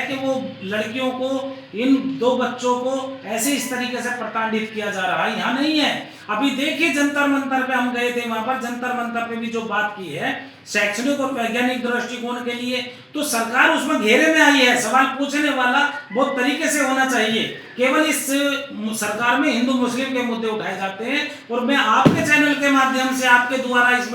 कि वो लड़कियों को, इन दो बच्चों को ऐसे इस तरीके से प्रताड़ित किया जा रहा है, यहाँ नहीं है। अभी देखिए जंतर मंतर पे हम गए थे, वहां पर जंतर मंतर पे भी जो बात की है शैक्षणिक और वैज्ञानिक दृष्टिकोण के लिए, तो सरकार उसमें घेरे में आई है। सवाल पूछने वाला बहुत तरीके से होना चाहिए। केवल इस सरकार में हिंदू मुस्लिम के मुद्दे उठाए जाते हैं। और मैं आपके चैनल के माध्यम से, आपके द्वारा, इस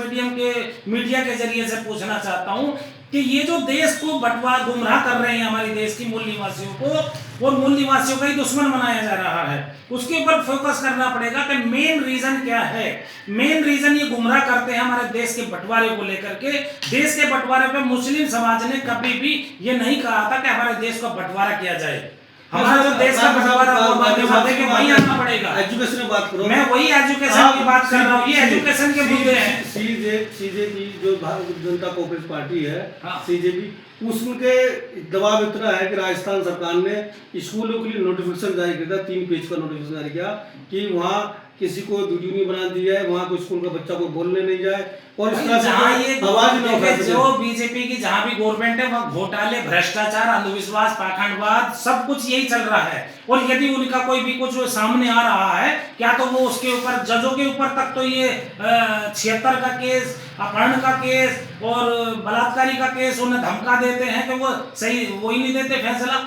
मीडिया के जरिए से पूछना चाहता हूं कि ये जो देश को बंटवा गुमराह कर रहे हैं हमारे देश की मूल निवासियों को, और मूल निवासियों का ही दुश्मन बनाया जा रहा है, उसके ऊपर फोकस करना पड़ेगा कि मेन रीजन क्या है। मेन रीजन ये गुमराह करते हैं हमारे देश के बंटवारे को लेकर के। देश के बंटवारे पे मुस्लिम समाज ने कभी भी ये नहीं कहा था कि हमारे देश का बंटवारा किया जाए। हमारा जो देश का बंटवारा वही आना पड़ेगा। एजुकेशन की बात करो, मैं वही एजुकेशन की बात कर रहा हूँ। ये एजुकेशन के मुद्दे हैं। सीजेपी जो भारतीय जनता कांग्रेस पार्टी है, हाँ। सीजेपी, उसके दबाव इतना है कि राजस्थान सरकार ने स्कूलों के लिए नोटिफिकेशन जारी किया था, 3 पेज का नोटिफिकेशन जारी किया कि वहाँ किसी को वीडियो नहीं बना दी जाए, वहाँ कोई स्कूल का बच्चा को बोलने नहीं जाए, और इस तरह से आवाज न उठाए। जो बीजेपी की जहाँ भी गवर्नमेंट है वहाँ घोटाले, भ्रष्टाचार, अंधविश्वास, पाखंडवाद, सब कुछ यही चल रहा है। और यदि उनका कोई भी कुछ सामने आ रहा है, क्या तो वो उसके ऊपर, जजों के ऊपर तक तो ये 76 का केस, अपहरण का केस और बलात्कारी का केस उन्हें धमका देते हैं कि वो सही, वो ही नहीं देते फैसला।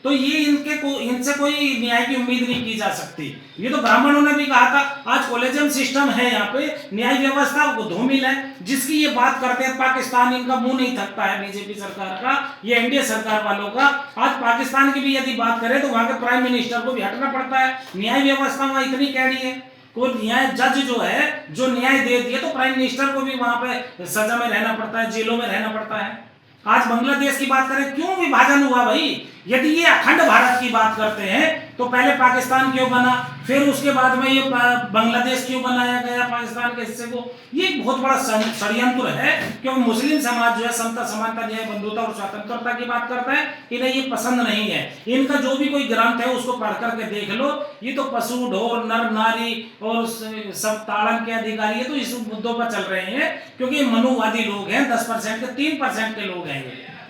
तो ये इनसे कोई न्याय की उम्मीद नहीं की जा सकती। ये तो ब्राह्मणों ने भी कहा था। आज कॉलेजियम सिस्टम है यहाँ पे, न्याय व्यवस्था धूमिल है। जिसकी ये बात करते हैं पाकिस्तान, इनका मुंह नहीं थकता है बीजेपी सरकार का, ये एनडीए सरकार वालों का। आज पाकिस्तान की भी यदि बात करें तो वहां के प्राइम मिनिस्टर को भी हटना पड़ता है। न्याय व्यवस्था वहां इतनी कैडी है, कोई न्याय जज जो है, जो न्याय दे दिए, तो प्राइम मिनिस्टर को भी वहां पे सजा में रहना पड़ता है, जेलों में रहना पड़ता है। आज बांग्लादेश की बात करें, क्यों विभाजन हुआ भाई? यदि ये अखंड भारत की बात करते हैं तो पहले पाकिस्तान क्यों बना, फिर उसके बाद में ये बांग्लादेश क्यों बनाया गया पाकिस्तान के हिस्से को? ये एक बहुत बड़ा षड्यंत्र है, क्योंकि मुस्लिम समाज जो है समता, समानता, न्याय, बंधुता और स्वतंत्रता की बात करता है। इन्हें ये पसंद नहीं है। इनका जो भी कोई ग्रंथ है उसको पढ़ करके देख लो, ये तो पशु, ढोर, नर, नारी और सब ताड़न के अधिकारी है, तो इस मुद्दों पर चल रहे हैं। क्योंकि मनुवादी लोग हैं, 10% के 3% के लोग हैं,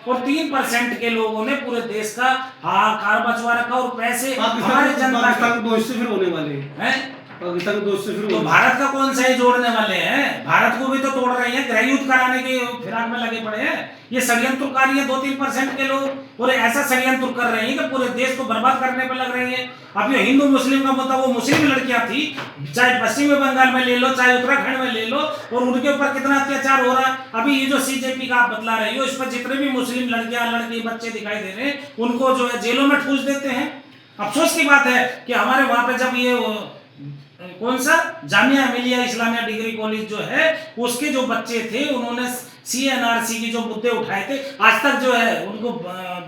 और 3% के लोगों ने पूरे देश का हाहाकार मचवा रखा। और पैसे हमारे जनता के दोष से फिर होने वाले हैं, पाकिस्तान के दोष से फिर तो भारत का कौन सा ही जोड़ने वाले हैं? भारत को भी तो तोड़ रहे हैं, गृह युद्ध कराने के फिराक में लगे पड़े हैं। ये षड्यंत्रकारी है 2-3% के लोग, और ऐसा षड्यंत्र कर रहे हैं कि पूरे देश को बर्बाद करने पर लग रहे हैं। अब ये हिंदू मुस्लिम का मुद्दा, वो मुस्लिम लड़कियां थी, चाहे पश्चिमी बंगाल में ले लो, चाहे उत्तराखंड में ले लो, और उनके ऊपर कितना अत्याचार हो रहा है। अभी ये जो सीजेपी का आप बतला रही हो, इस पर जितने भी मुस्लिम लड़कियां, लड़के, बच्चे दिखाई दे रहे हैं, उनको जो है जेलों में ठूस देते हैं। अफसोस की बात है कि हमारे वहां पे जब ये कौन सा जामिया मिलिया इस्लामिया डिग्री कॉलेज जो है, उसके जो बच्चे थे, उन्होंने CNRC की जो मुद्दे उठाए थे, आज तक जो है उनको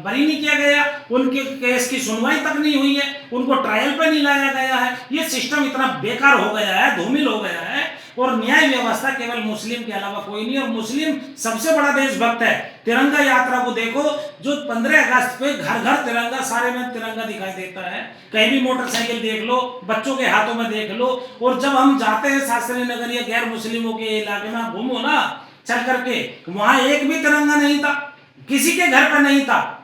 बरी नहीं किया गया, उनके केस की सुनवाई तक नहीं हुई है, उनको ट्रायल पे नहीं लाया गया है। ये सिस्टम इतना बेकार हो गया है, धूमिल हो गया है। और न्याय व्यवस्था केवल मुस्लिम के अलावा कोई नहीं, और मुस्लिम सबसे बड़ा देशभक्त है। तिरंगा यात्रा को देखो, जो 15 अगस्त पे घर घर तिरंगा, सारे में तिरंगा दिखाई देता है। कहीं भी मोटरसाइकिल देख लो, बच्चों के हाथों में देख लो। और जब हम जाते हैं शास्त्री नगर या गैर मुस्लिमों के इलाके में, घूमो ना चल करके, वहां एक भी तिरंगा नहीं था, किसी के घर पर नहीं था।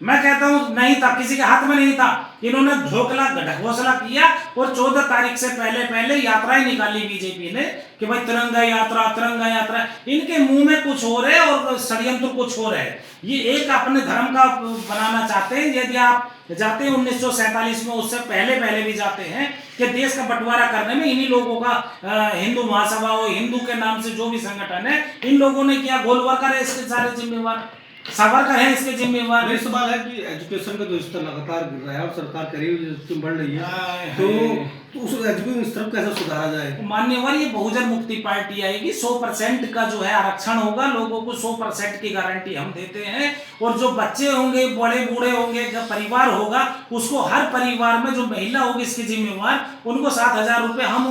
मैं कहता हूं नहीं था, किसी के हाथ में नहीं था। इन्होंने ढकोसला किया, और 14 तारीख से पहले यात्राएं निकाली बीजेपी ने कि भाई तिरंगा यात्रा, तिरंगा यात्रा। इनके मुंह में कुछ हो रहे और षड्यंत्र कुछ हो रहे। ये एक अपने धर्म का बनाना चाहते हैं। यदि आप जाते हैं 1947 में, उससे पहले भी जाते हैं कि देश का बंटवारा करने में इन्हीं लोगों का, हिंदू महासभा हो, हिंदू के नाम से जो भी संगठन है, इन लोगों ने किया। गोलवरकर है इसके सारे जिम्मेवार, सावरकर है इसके जिम्मेवार। मेरा सवाल है कि एजुकेशन का जो स्तर लगातार गिर रहा है और सरकार करीब बढ़ रही है, तो उस एजुकेशन स्तर कैसे सुधारा जाए? मान्यवर, ये बहुजन मुक्ति पार्टी आएगी, 100% का जो है आरक्षण होगा, लोगों को 100% की गारंटी हम देते हैं। और जो बच्चे होंगे, बड़े बूढ़े होंगे, परिवार होगा, उसको हर परिवार में जो महिला होगी इसकी जिम्मेवार, उनको 7,000 रुपये हम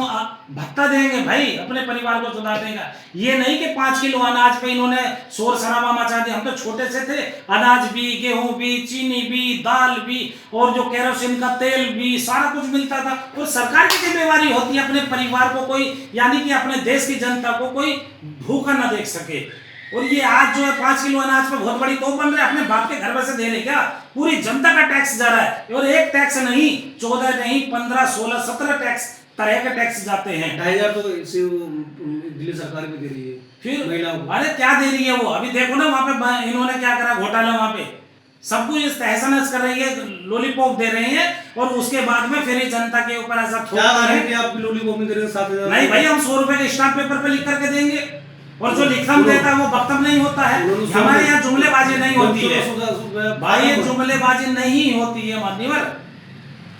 भत्ता देंगे भाई, अपने परिवार को सुधार देगा। ये नहीं कि 5 किलो अनाज पे इन्होंने शोर शराबा मचा दिया। हम तो छोटे से थे, अनाज भी, गेहूं भी, चीनी भी, दाल भी, और जो केरोसिन का तेल भी, सारा कुछ मिलता था। और सरकार की जिम्मेवारी होती है अपने परिवार को कोई, यानी कि अपने देश की जनता को कोई भूखा ना देख सके। और ये आज जो है 5 किलो अनाज पे बहुत बड़ी तोप बन रहे, अपने बाप के घर में से दे रहे क्या? पूरी जनता का टैक्स जा रहा है। और एक टैक्स नहीं, 14 नहीं, 15, 16, 17 टैक्स, तरह के टैक्स जाते हैं। 2,500 तो इसे दिल्ली सरकार भी दे रही है फिर महिलाओं को। अरे क्या दे रही है वो? अभी देखो ना वहां पे इन्होंने क्या करा, घोटाला वहां पे सब कुछ इस तहस नहस कर रही है, लॉलीपॉप दे रहे हैं और उसके बाद में फिर जनता के ऊपर ऐसा क्या थोपते हैं। गारंटी आप लॉलीपॉप नहीं दे रहे? 7,000 नहीं भाई, हम 100 रुपए के स्टाम्प पेपर पे लिख करके देंगे और जो लिखम देता है वो वक्तव्य नहीं होता है। हमारे यहाँ जुमलेबाजी नहीं होती है भाई, ये जुमलेबाजी नहीं होती है मान्यवर।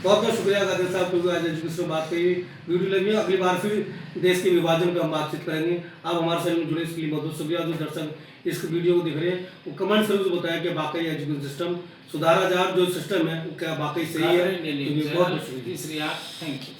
बहुत बहुत शुक्रिया कादिर साहब, क्योंकि आज एजुकेशन बात कही वीडियो लगी। अगली बार फिर देश के विभाजन पर हम बातचीत करेंगे। आप हमारे साथ जुड़े इसके लिए बहुत बहुत शुक्रिया। जो दर्शक इस वीडियो को देख रहे हैं वो कमेंट जरूर बताएं कि वाकई एजुकेशन सिस्टम सुधारा जाए, जो सिस्टम है वो क्या वाकई सही है। बहुत बहुत शुक्रिया। Thank you.